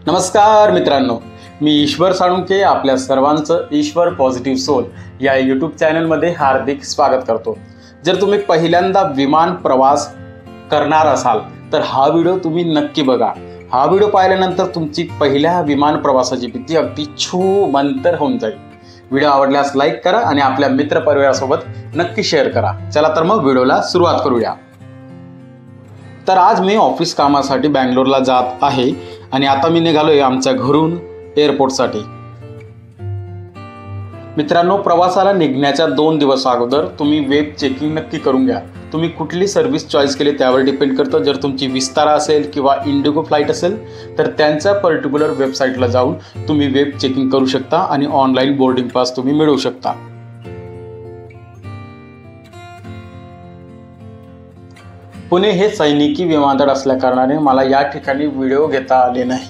नमस्कार मित्रांनो, मी ईश्वर साळुंखे आपल्या सर्वांचं ईश्वर पॉझिटिव्ह सोल या यूट्यूब चॅनलमध्ये हार्दिक स्वागत करतो। जर तुम्ही पहिल्यांदा विमान प्रवास करणार असाल तर हा व्हिडिओ तुम्ही नक्की बघा। हा व्हिडिओ पाहिल्यानंतर तुमची पहिल्या विमान प्रवासाची भीती अगदी मंतर होऊन जाईल। व्हिडिओ आवडल्यास लाईक करा आणि आपल्या मित्रपरिवारासोबत नक्की शेअर करा। चला तर मग व्हिडिओला सुरुवात करूया। तर आज मी ऑफिस कामासाठी बँगलोरला जात आहे आणि आता मी निघालोय आमच्या घरून एअरपोर्टसाठी। मित्रांनो, प्रवासाला निघण्याच्या 2 दिवस अगोदर तुम्ही वेब चेकिंग नक्की करून घ्या। तुम्ही कुठली सर्व्हिस चॉईस केली त्यावर डिपेंड करतं। जर तुमची विस्तारा असेल किंवा इंडिगो फ्लाईट असेल तर त्यांच्या पर्टिक्युलर वेबसाईटला जाऊन तुम्ही वेब चेकिंग करू शकता आणि ऑनलाईन बोर्डिंग पास तुम्ही मिळवू शकता। पुणे हे सैनिकी विमानतळ असल्या कारणाने मला या ठिकाणी व्हिडिओ घेता आले नाही।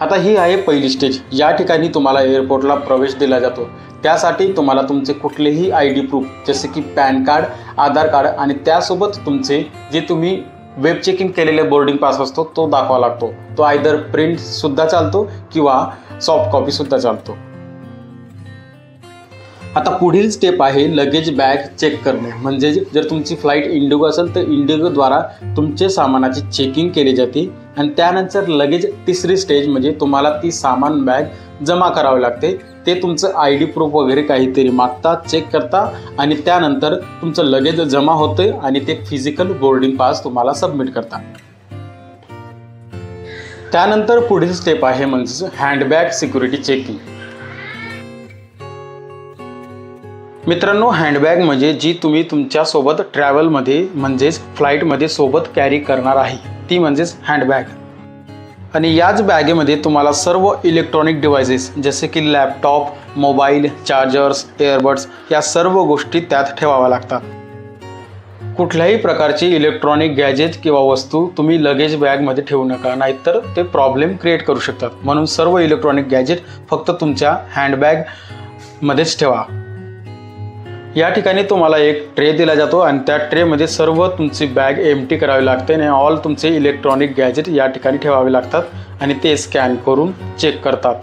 आता ही आहे पहिली स्टेज। या ठिकाणी तुम्हाला एअरपोर्टला प्रवेश दिला जातो। त्यासाठी तुम्हाला तुमचे कुठलेही ID प्रूफ जसे की पॅन कार्ड, आधार कार्ड आणि त्यासोबत तुमचे जे तुम्ही वेब चेकिंग केलेले बोर्डिंग पास असतो तो दाखवा लागतो। तो आयदर प्रिंट सुद्धा चालतो किंवा सॉफ्ट कॉपी सुद्धा चालतो। आता पुढील स्टेप आहे लगेज बॅग चेक करणे। म्हणजे जर तुमची फ्लाईट इंडिगो असेल तर इंडिगोद्वारा तुमचे सामानाची चेकिंग केली जाते आणि त्यानंतर लगेज तिसरी स्टेज म्हणजे तुम्हाला ती सामान बॅग जमा करावी लागते। ते तुमचं ID प्रूफ वगैरे काहीतरी मागतात, चेक करता आणि त्यानंतर तुमचं लगेज जमा होते आणि ते फिजिकल बोर्डिंग पास तुम्हाला सबमिट करता। त्यानंतर पुढील स्टेप आहे म्हणजे हँडबॅग सिक्युरिटी चेकिंग। मित्रांनो, हँडबॅग म्हणजे जी तुम्ही तुमच्या सोबत ट्रॅव्हलमध्ये म्हणजेच फ्लाईटमध्ये सोबत कॅरी करणार आहे ती म्हणजेच हँडबॅग। आणि याच बॅगेमध्ये तुम्हाला सर्व इलेक्ट्रॉनिक डिव्हाइसेस जसे की लॅपटॉप, मोबाईल, चार्जर्स, एअरबड्स या सर्व गोष्टी त्यात ठेवाव्या लागतात। कुठल्याही प्रकारची इलेक्ट्रॉनिक गॅजेट किंवा वस्तू तुम्ही लगेज बॅगमध्ये ठेवू नका, नाहीतर ते प्रॉब्लेम क्रिएट करू शकतात। म्हणून सर्व इलेक्ट्रॉनिक गॅजेट फक्त तुमच्या हँडबॅगमध्येच ठेवा। या ठिकाणी तुम्हाला एक ट्रे दिला जातो आणि त्या ट्रेमध्ये सर्व तुमची बॅग एम्प्टी करावी लागते आणि ऑल तुमचे इलेक्ट्रॉनिक गॅजेट या ठिकाणी ठेवावे लागतात आणि ते स्कॅन करून चेक करतात।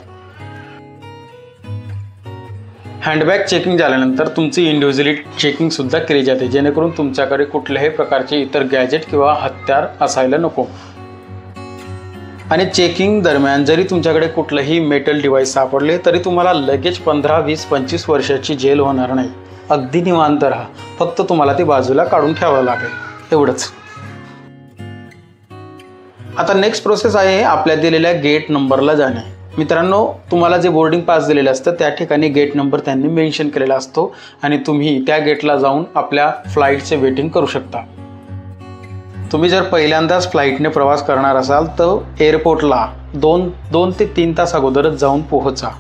हँडबॅग चेकिंग झाल्यानंतर तुमची इंडिव्हिज्युअली चेकिंग सुद्धा केली जाते, जेणेकरून तुमच्याकडे कुठल्याही प्रकारचे इतर गॅजेट किंवा हत्यार असायला नको। आणि चेकिंग दरम्यान जरी तुमच्याकडे कुठलंही मेटल डिव्हाइस सापडले तरी तुम्हाला लगेच 15, 20, 25 वर्षाची जेल होणार नाही। अगदी निवांत राहा, फक्त तुम्हाला ते बाजूला काढून ठेवावं लागेल, एवढंच। आता नेक्स्ट प्रोसेस आहे आपल्या दिलेल्या गेट नंबरला जाणे। मित्रांनो, तुम्हाला जे बोर्डिंग पास दिलेलं असतं त्या ठिकाणी गेट नंबर त्यांनी मेन्शन केलेला असतो आणि तुम्ही त्या गेटला जाऊन आपल्या फ्लाईटचे वेटिंग करू शकता। तुम्ही जर पहिल्यांदाच फ्लाईटने प्रवास करणार असाल तर एअरपोर्टला 2 ते 3 तास अगोदरच जाऊन पोहोचा।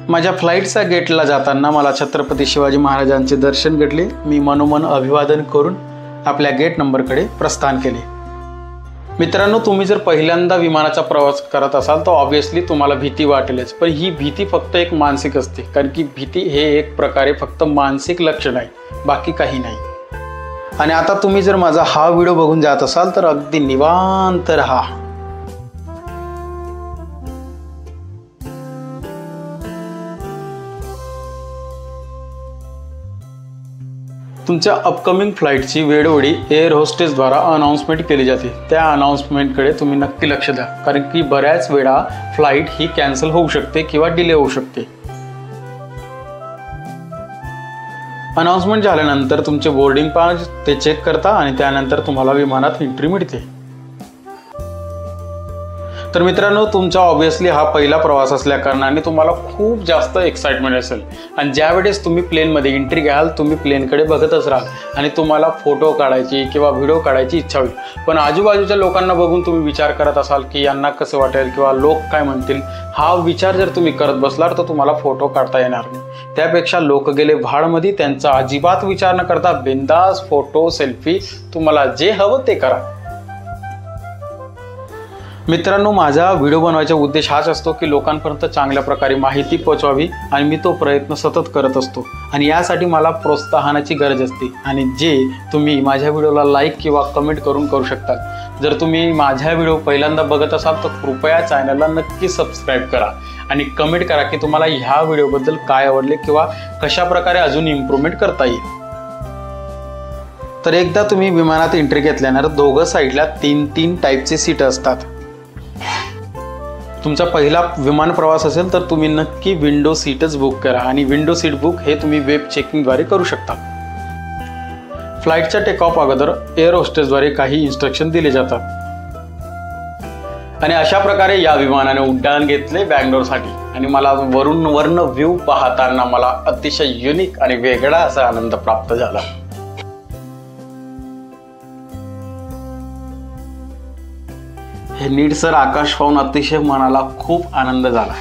माझ्या फ्लाईटच्या गेटला जाताना मला छत्रपती शिवाजी महाराजांचे दर्शन घडले। मी मनोमन अभिवादन करून आपल्या गेट नंबरकडे प्रस्थान केले। मित्रांनो, तुम्ही जर पहिल्यांदा विमानाचा प्रवास करत असाल तर ऑब्व्हियसली तुम्हाला भीती वाटेलच, पण ही भीती फक्त एक मानसिक असते, कारण की भीती हे एक प्रकारे फक्त मानसिक लक्षण आहे, बाकी काही नाही। आणि आता तुम्ही जर माझा हा व्हिडिओ बघून जात असाल तर अगदी निवांत राहा। तुमच्या अपकमिंग फ्लाईटची वेळोवेळी एअर होस्टेसद्वारा अनाउन्समेंट केली जाते। त्या अनाउन्समेंटकडे तुम्ही नक्की लक्ष द्या, कारण की बऱ्याच वेळा फ्लाईट ही कॅन्सल होऊ शकते किंवा डिले होऊ शकते। अनाउन्समेंट झाल्यानंतर तुमचे बोर्डिंग पास ते चेक करता आणि त्यानंतर तुम्हाला विमानात एंट्री मिळते। तर मित्रांनो, तुमचा ऑब्व्हियसली हा पहिला प्रवास असल्या कारणाने तुम्हाला खूप जास्त एक्साइटमेंट असेल आणि ज्यावेळेस तुम्ही प्लेनमध्ये एंट्री घ्याल तुम्ही प्लेनकडे बघतच राहाल आणि तुम्हाला फोटो काढायची किंवा व्हिडिओ काढायची इच्छा होईल। पण आजूबाजूच्या लोकांना बघून तुम्ही विचार करत असाल की यांना कसं वाटेल किंवा लोक काय म्हणतील। हा विचार जर तुम्ही करत बसलात तर तुम्हाला फोटो काढता येणार नाही। त्यापेक्षा लोक गेले भाडमध्ये, त्यांचा अजिबात विचार न करता बिंदास फोटो, सेल्फी, तुम्हाला जे हवं ते करा। मित्रांनो, माझा व्हिडिओ बनवायचा उद्देश हाच असतो की लोकांपर्यंत चांगल्या प्रकारे माहिती पोहोचवावी आणि मी तो प्रयत्न सतत करत असतो आणि यासाठी मला प्रोत्साहनाची गरज असते आणि जे तुम्ही माझ्या व्हिडिओला लाईक किंवा कमेंट करून करू शकता। जर तुम्ही माझा व्हिडिओ पहिल्यांदा बघत असाल तर कृपया चॅनलला नक्की सबस्क्राईब करा आणि कमेंट करा की तुम्हाला ह्या व्हिडिओबद्दल काय आवडले किंवा कशा प्रकारे अजून इम्प्रूव्हमेंट करता येईल। तर एकदा तुम्ही विमानात एंट्री घेतल्यानंतर दोघं साईडला 3 टाईपचे सीट असतात। तुमचा पहिला विमान प्रवास असेल तर तुम्ही नक्की विंडो सीटच बुक करा आणि विंडो सीट बुक हे तुम्ही वेब चेकिंगद्वारे करू शकता। फ्लाईटच्या टेक ऑफ अगोदर एअर होस्टेसद्वारे काही इन्स्ट्रक्शन दिले जातात आणि अशा प्रकारे या विमानाने उड्डाण घेतले बँगलोरसाठी आणि मला वरून व्ह्यू पाहताना मला अतिशय युनिक आणि वेगळा असा आनंद प्राप्त झाला। हे नीटसर आकाश पाहून अतिशय मनाला खूप आनंद झाला।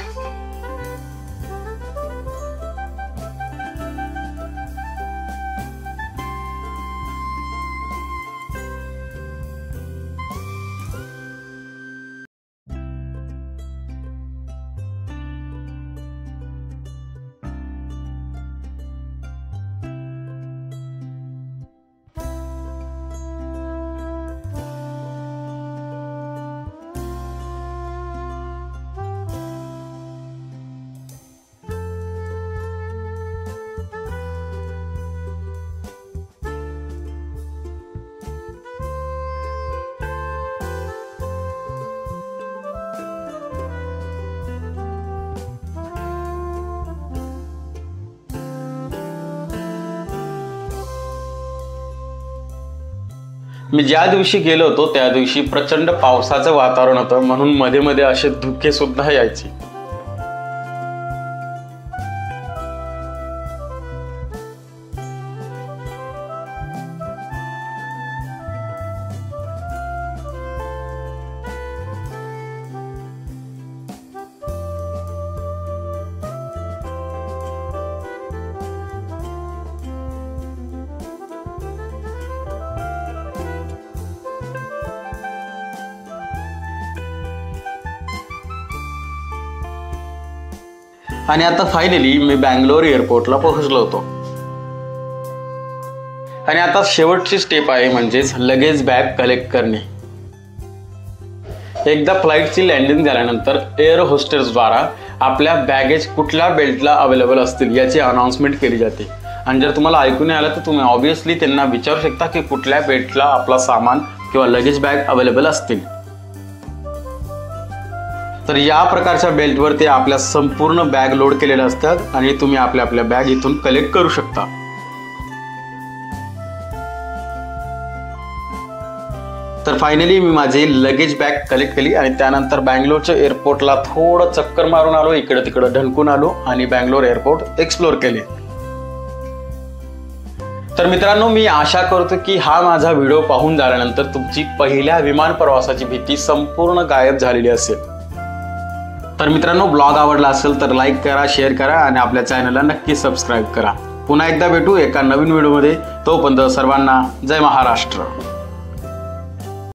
मी ज्या दिवशी गेलो होतो त्या दिवशी प्रचंड पावसाचं वातावरण होतं म्हणून मध्ये मध्ये असे धुके सुद्धा यायचे। आणि आता फायनली मी बँगलोर एअरपोर्टला पोहोचलो होतो आणि आता शेवटची स्टेप आहे म्हणजेच लगेज बॅग कलेक्ट करणे। एकदा फ्लाईटची लँडिंग झाल्यानंतर एअर होस्टेसद्वारा आपल्या बॅगेज कुठल्या बेल्टला अवेलेबल असतील याची अनाउन्समेंट केली जाते आणि जर तुम्हाला ऐकून आलं तर तुम्ही ऑब्विसली त्यांना विचारू शकता की कुठल्या बेल्टला आपला सामान किंवा लगेज बॅग अवेलेबल असतील। तर या प्रकारच्या बेल्टवर ते आपल्या संपूर्ण बॅग लोड केलेल्या असतात आणि तुम्ही आपल्या बॅग इथून कलेक्ट करू शकता। तर फायनली मी माझी लगेज बॅग कलेक्ट केली आणि त्यानंतर बँगलोरच्या एअरपोर्टला थोडं चक्कर मारून आलो, इकडे तिकडे ढणकून आलो आणि बँगलोर एअरपोर्ट एक्सप्लोर केले। तर मित्रांनो, मी आशा करतो की हा माझा व्हिडिओ पाहून झाल्यानंतर तुमची पहिल्या विमान प्रवासाची भीती संपूर्ण गायब झालेली असेल। तर मित्रांनो, ब्लॉग आवडला असेल तर लाईक करा, शेअर करा आणि आपल्या चॅनलला नक्की सबस्क्राईब करा। पुन्हा एकदा भेटू एका नवीन व्हिडिओमध्ये। तोपर्यंत सर्वांना जय महाराष्ट्र।